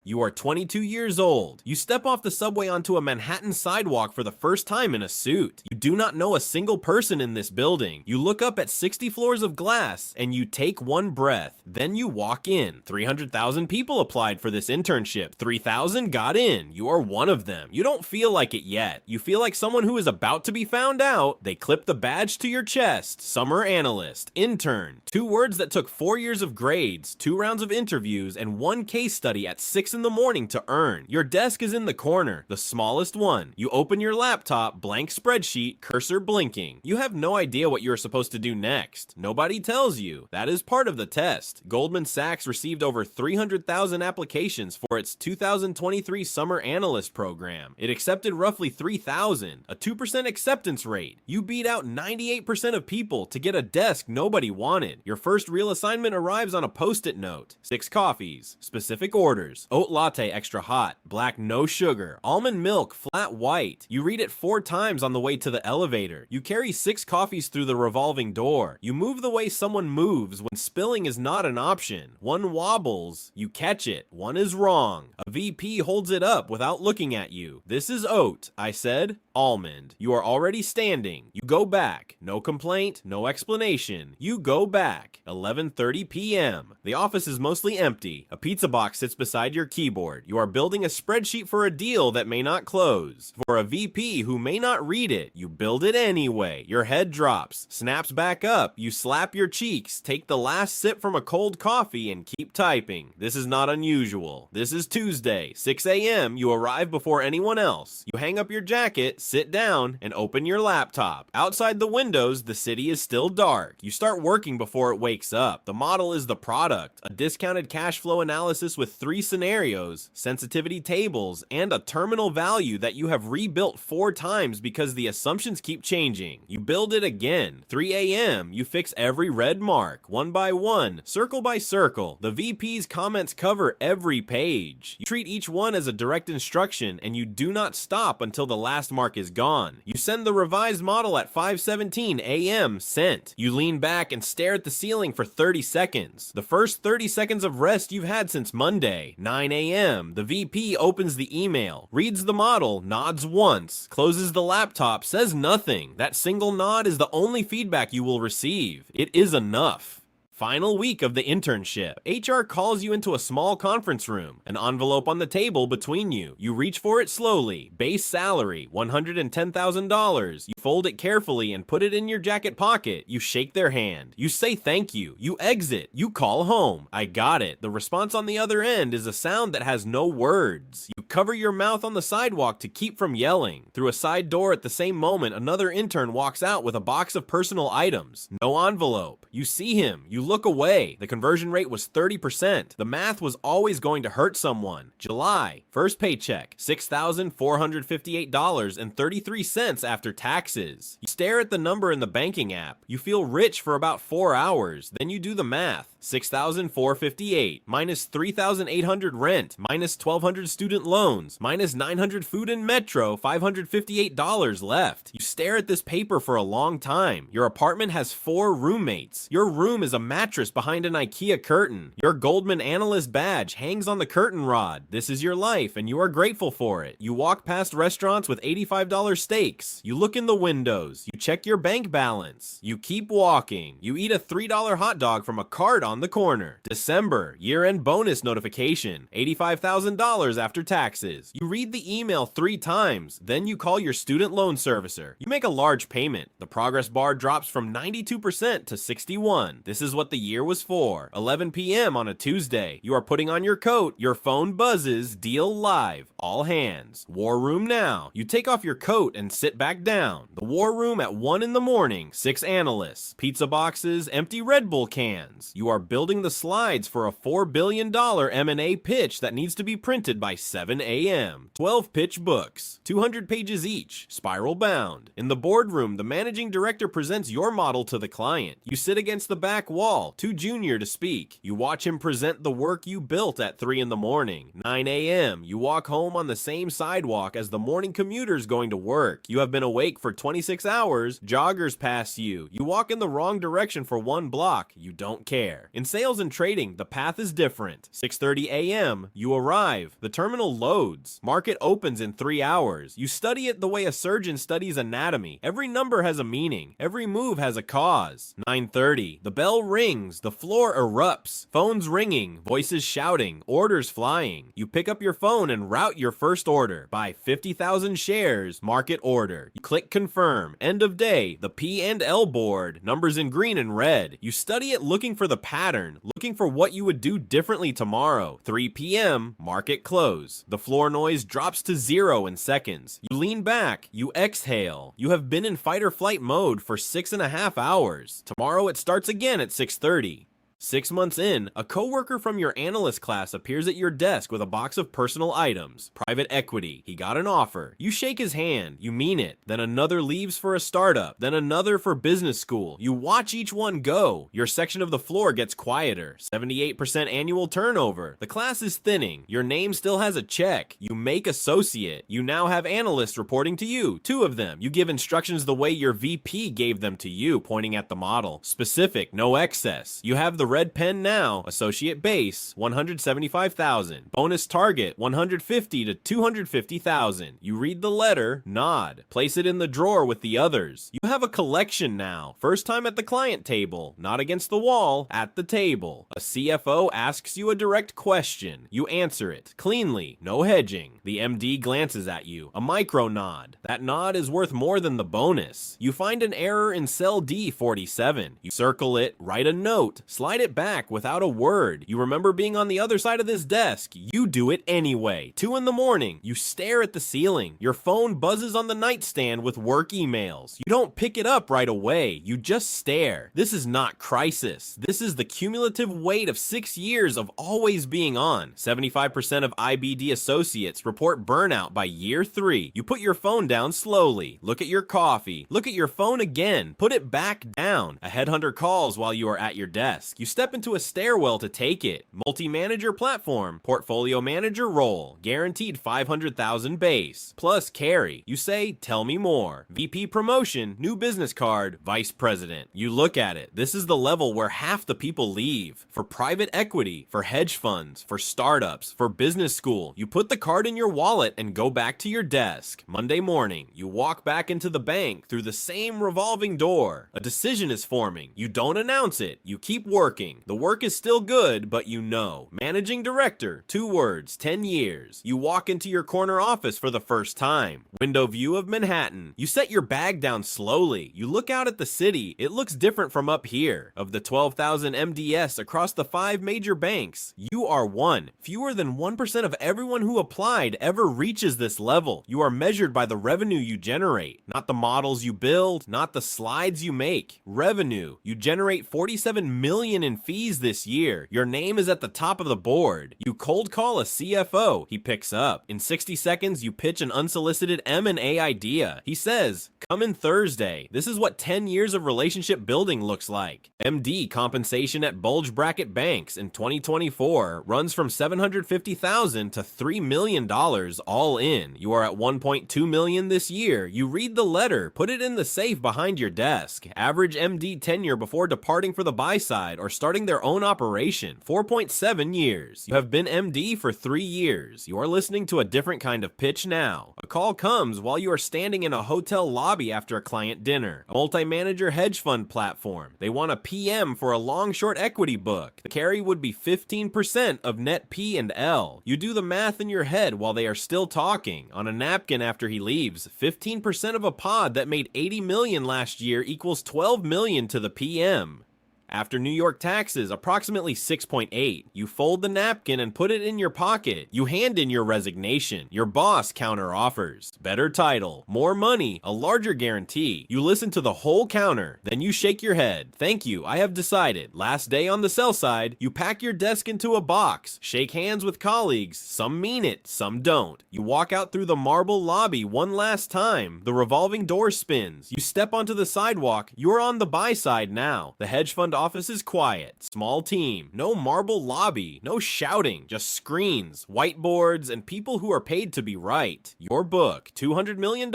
You are 22 years old. You step off the subway onto a Manhattan sidewalk for the first time in a suit. You do not know a single person in this building. You look up at 60 floors of glass and you take one breath. Then you walk in. 300,000 people applied for this internship. 3,000 got in. You are one of them. You don't feel like it yet. You feel like someone who is about to be found out. They clip the badge to your chest. Summer analyst, intern. 2 words that took 4 years of grades, 2 rounds of interviews, and 1 case study at 6 in the morning to earn. Your desk is in the corner, the smallest one. You open your laptop, blank spreadsheet, cursor blinking. You have no idea what you are supposed to do next. Nobody tells you. That is part of the test. Goldman Sachs received over 300,000 applications for its 2023 Summer Analyst program. It accepted roughly 3,000, a 2% acceptance rate. You beat out 98% of people to get a desk nobody wanted. Your first real assignment arrives on a post-it note. 6 coffees, specific orders, oat latte extra hot, black no sugar, almond milk flat white. You read it 4 times on the way to the elevator. You carry 6 coffees through the revolving door. You move the way someone moves when spilling is not an option. 1 wobbles, you catch it. 1 is wrong. A VP holds it up without looking at you. This is oat, I said. Almond. You are already standing. You go back. No complaint, no explanation. You go back. 11:30 p.m. The office is mostly empty. A pizza box sits beside your keyboard. You are building a spreadsheet for a deal that may not close. For a VP who may not read it, you build it anyway. Your head drops, snaps back up. You slap your cheeks, take the last sip from a cold coffee, and keep typing. This is not unusual. This is Tuesday, 6 a.m. You arrive before anyone else. You hang up your jacket, sit down, and open your laptop. Outside the windows, the city is still dark. You start working before it wakes up. The model is the product, a discounted cash flow analysis with 3 scenarios, sensitivity tables, and a terminal value that you have rebuilt 4 times because the assumptions keep changing. You build it again. 3 a.m. You fix every red mark, one by one, circle by circle. The VP's comments cover every page. You treat each one as a direct instruction, and you do not stop until the last mark is gone. You send the revised model at 5:17 a.m. sent. You lean back and stare at the ceiling for 30 seconds. The first 30 seconds of rest you've had since Monday. 9 a.m. The VP opens the email, reads the model, nods once, closes the laptop, says nothing. That single nod is the only feedback you will receive. It is enough. Final week of the internship. HR calls you into a small conference room. An envelope on the table between you. You reach for it slowly. Base salary, $110,000. You fold it carefully and put it in your jacket pocket. You shake their hand. You say thank you. You exit. You call home. I got it. The response on the other end is a sound that has no words. You cover your mouth on the sidewalk to keep from yelling. Through a side door at the same moment, another intern walks out with a box of personal items. No envelope. You see him. You look away. The conversion rate was 30%. The math was always going to hurt someone. July, first paycheck, $6,458.33 after taxes. You stare at the number in the banking app. You feel rich for about 4 hours. Then you do the math. $6,458 minus $3,800 rent minus $1,200 student loans minus $900 food and metro, $558 left. You stare at this paper for a long time. Your apartment has 4 roommates. Your room is a mattress behind an IKEA curtain. Your Goldman Analyst badge hangs on the curtain rod. This is your life and you are grateful for it. You walk past restaurants with $85 steaks. You look in the windows. You check your bank balance. You keep walking. You eat a $3 hot dog from a cart on the corner. December, year-end bonus notification, $85,000 after taxes. You read the email 3 times, then you call your student loan servicer. You make a large payment. The progress bar drops from 92% to 61. This is what the year was for. 11 p.m. on a Tuesday. You are putting on your coat. Your phone buzzes. Deal live. All hands. War room now. You take off your coat and sit back down. The war room at 1 in the morning. 6 analysts. Pizza boxes. Empty Red Bull cans. You are building the slides for a $4 billion M&A pitch that needs to be printed by 7 a.m. 12 pitch books, 200 pages each, spiral bound. In the boardroom, the managing director presents your model to the client. You sit against the back wall, tall, too junior to speak. You watch him present the work you built at 3 in the morning. 9 a.m., you walk home on the same sidewalk as the morning commuters going to work. You have been awake for 26 hours, joggers pass you. You walk in the wrong direction for 1 block, you don't care. In sales and trading, the path is different. 6:30 a.m., you arrive. The terminal loads. Market opens in 3 hours. You study it the way a surgeon studies anatomy. Every number has a meaning. Every move has a cause. 9:30, the bell rings. The floor erupts. Phones ringing. Voices shouting. Orders flying. You pick up your phone and route your first order. Buy 50,000 shares. Market order. You click confirm. End of day. The P and L board. Numbers in green and red. You study it looking for the pattern. Looking for what you would do differently tomorrow. 3 p.m. Market close. The floor noise drops to 0 in seconds. You lean back. You exhale. You have been in fight or flight mode for 6.5 hours. Tomorrow it starts again at 6:30. 6 months in, a coworker from your analyst class appears at your desk with a box of personal items. Private equity. He got an offer. You shake his hand. You mean it. Then another leaves for a startup. Then another for business school. You watch each one go. Your section of the floor gets quieter. 78% annual turnover. The class is thinning. Your name still has a check. You make associate. You now have analysts reporting to you. 2 of them. You give instructions the way your VP gave them to you, pointing at the model. Specific, no excess. You have the red pen now. Associate base, 175,000. Bonus target, 150 to 250,000. You read the letter, nod. Place it in the drawer with the others. You have a collection now. First time at the client table, not against the wall, at the table. A CFO asks you a direct question. You answer it, cleanly, no hedging. The MD glances at you, a micro nod. That nod is worth more than the bonus. You find an error in cell D47. You circle it, write a note, slide it back without a word. You remember being on the other side of this desk. You do it anyway. 2 in the morning. You stare at the ceiling. Your phone buzzes on the nightstand with work emails. You don't pick it up right away. You just stare. This is not crisis. This is the cumulative weight of 6 years of always being on. 75% of IBD associates report burnout by year 3. You put your phone down slowly. Look at your coffee. Look at your phone again. Put it back down. A headhunter calls while you are at your desk. You step into a stairwell to take it. Multi-manager platform, portfolio manager role, guaranteed 500,000 base, plus carry. You say, tell me more. VP promotion, new business card, vice president. You look at it. This is the level where half the people leave. For private equity, for hedge funds, for startups, for business school. You put the card in your wallet and go back to your desk. Monday morning, you walk back into the bank through the same revolving door. A decision is forming. You don't announce it. You keep working. The work is still good, but you know. Managing director, 2 words, 10 years. You walk into your corner office for the first time. Window view of Manhattan. You set your bag down slowly. You look out at the city. It looks different from up here. Of the 12,000 MDS across the 5 major banks, you are one. Fewer than 1% of everyone who applied ever reaches this level. You are measured by the revenue you generate, not the models you build, not the slides you make. Revenue. You generate 47 million in fees this year. Your name is at the top of the board. You cold call a CFO. He picks up. In 60 seconds, you pitch an unsolicited M&A idea. He says, come in Thursday. This is what 10 years of relationship building looks like. MD compensation at bulge bracket banks in 2024 runs from $750,000 to $3 million all in. You are at 1.2 million this year. You read the letter, put it in the safe behind your desk. Average MD tenure before departing for the buy side or starting their own operation, 4.7 years. You have been MD for 3 years. You are listening to a different kind of pitch now. A call comes while you are standing in a hotel lobby after a client dinner. A multi-manager hedge fund platform. They want a PM for a long-short equity book. The carry would be 15% of net P and L. You do the math in your head while they are still talking. On a napkin after he leaves, 15% of a pod that made 80 million last year equals 12 million to the PM. After New York taxes, approximately 6.8. You fold the napkin and put it in your pocket. You hand in your resignation. Your boss counter offers. Better title, more money, a larger guarantee. You listen to the whole counter. Then you shake your head. Thank you, I have decided. Last day on the sell side, you pack your desk into a box. Shake hands with colleagues. Some mean it, some don't. You walk out through the marble lobby one last time. The revolving door spins. You step onto the sidewalk. You're on the buy side now. The hedge fund office is quiet, small team, no marble lobby, no shouting, just screens, whiteboards, and people who are paid to be right. Your book, $200 million,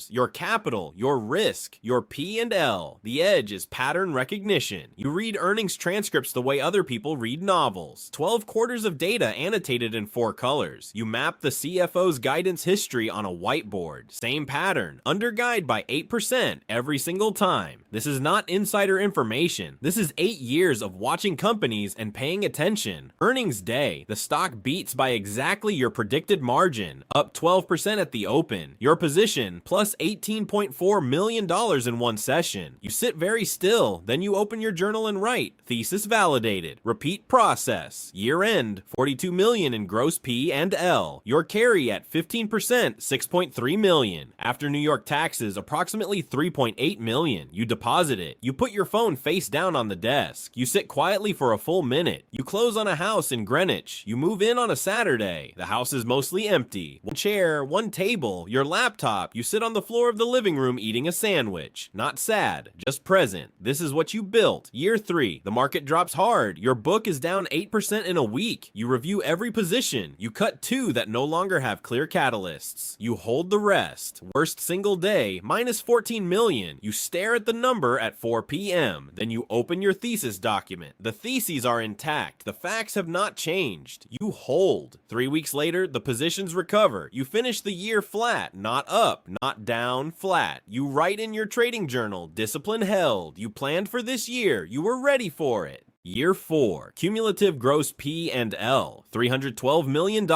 your capital, your risk, your P&L. The edge is pattern recognition. You read earnings transcripts the way other people read novels. 12 quarters of data annotated in 4 colors. You map the CFO's guidance history on a whiteboard. Same pattern, under guide by 8% every single time. This is not insider information. This is 8 years of watching companies and paying attention. Earnings day, the stock beats by exactly your predicted margin, up 12% at the open. Your position, plus $18.4 million in one session. You sit very still, then you open your journal and write, thesis validated. Repeat process. Year end, $42 million in gross P and L. Your carry at 15%, $6.3 million. After New York taxes, approximately $3.8 million. You deposit it. You put your phone face down on the desk. You sit quietly for a full minute. You close on a house in Greenwich. You move in on a Saturday. The house is mostly empty. One chair, one table, your laptop. You sit on the floor of the living room eating a sandwich. Not sad, just present. This is what you built. Year 3. The market drops hard. Your book is down 8% in a week. You review every position. You cut 2 that no longer have clear catalysts. You hold the rest. Worst single day, minus 14 million. You stare at the number at 4 p.m. Then you open your thesis document. The theses are intact. The facts have not changed. You hold. 3 weeks later, the positions recover. You finish the year flat, not up, not down, flat. You write in your trading journal, discipline held. You planned for this year. You were ready for it. Year 4. Cumulative gross P and L, $312 million.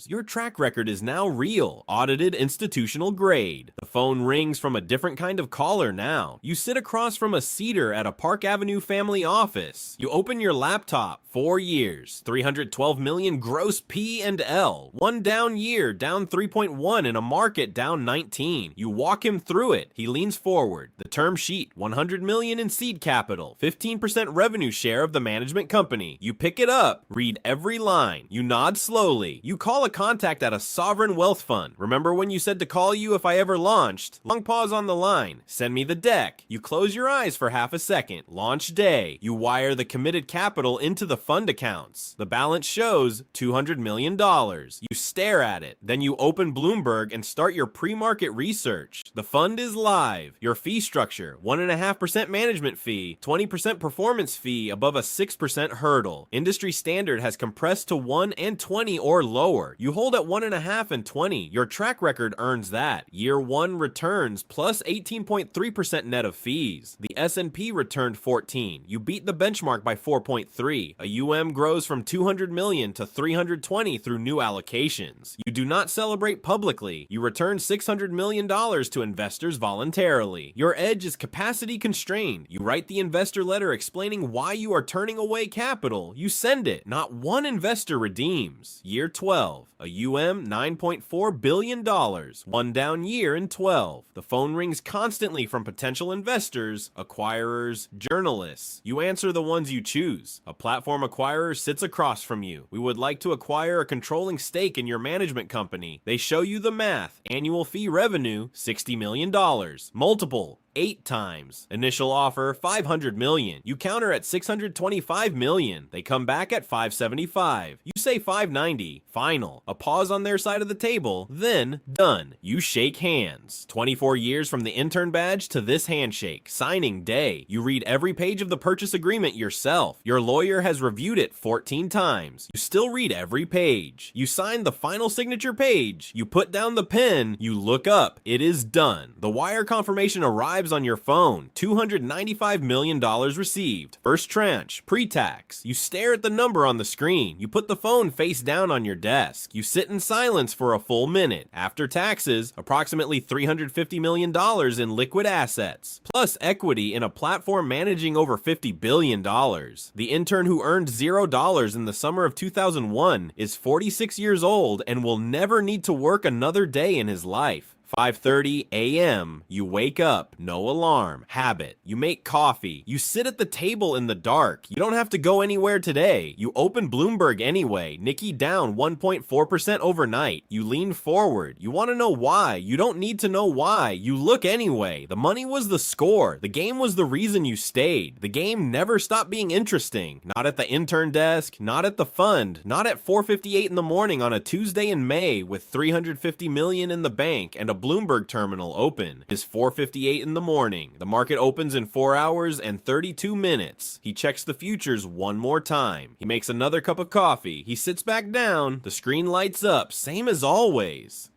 Your track record is now real, audited institutional grade. The phone rings from a different kind of caller now. You sit across from a seater at a Park Avenue family office. You open your laptop, 4 years, $312 million gross P and L. One down year, down 3.1 in a market down 19. You walk him through it. He leans forward. The term sheet, $100 million in seed capital, 15% revenue share of the management company. You pick it up, read every line. You nod slowly. You call a contact at a sovereign wealth fund. Remember when you said to call you if I ever launched? Long pause on the line. Send me the deck. You close your eyes for half a second. Launch day. You wire the committed capital into the fund accounts. The balance shows $200 million. You stare at it. Then you open Bloomberg and start your pre-market research. The fund is live. Your fee structure, 1.5% management fee, 20% performance fee above a 6% hurdle. Industry standard has compressed to 1 and 20 or lower. You hold at 1.5 and 20. Your track record earns that. Year 1 returns plus 18.3% net of fees. The S&P returned 14. You beat the benchmark by 4.3. A UM grows from 200 million to 320 through new allocations. You do not celebrate publicly. You return $600 million to investors voluntarily. Your edge is capacity constrained. You write the investor letter explaining why you are turning away capital. You send it. Not one investor redeems. Year 12. A $9.4 billion. One down year in 12. The phone rings constantly from potential investors, acquirers, journalists. You answer the ones you choose. A platform acquirer sits across from you. We would like to acquire a controlling stake in your management company. They show you the math. Annual fee revenue, $60 million. Multiple, 8 times. Initial offer, $500 million. You counter at $625 million. They come back at $575. You say $590. Final. A pause on their side of the table. Then, done. You shake hands. 24 years from the intern badge to this handshake. Signing day. You read every page of the purchase agreement yourself. Your lawyer has reviewed it 14 times. You still read every page. You sign the final signature page. You put down the pen. You look up. It is done. The wire confirmation arrives on your phone. $295 million received. First tranche, pre-tax. You stare at the number on the screen. You put the phone face down on your desk. You sit in silence for a full minute. After taxes, approximately $350 million in liquid assets, plus equity in a platform managing over $50 billion. The intern who earned $0 in the summer of 2001 is 46 years old and will never need to work another day in his life. 5:30 a.m. You wake up, no alarm, habit. You make coffee. You sit at the table in the dark. You don't have to go anywhere today. You open Bloomberg anyway. Nikkei down 1.4% overnight. You lean forward. You want to know why. You don't need to know why. You look anyway. The money was the score. The game was the reason you stayed. The game never stopped being interesting. Not at the intern desk, not at the fund, not at 4:58 in the morning on a Tuesday in May with 350 million in the bank and a Bloomberg terminal open. It is 4:58 in the morning. The market opens in 4 hours and 32 minutes. He checks the futures one more time. He makes another cup of coffee. He sits back down. The screen lights up, same as always.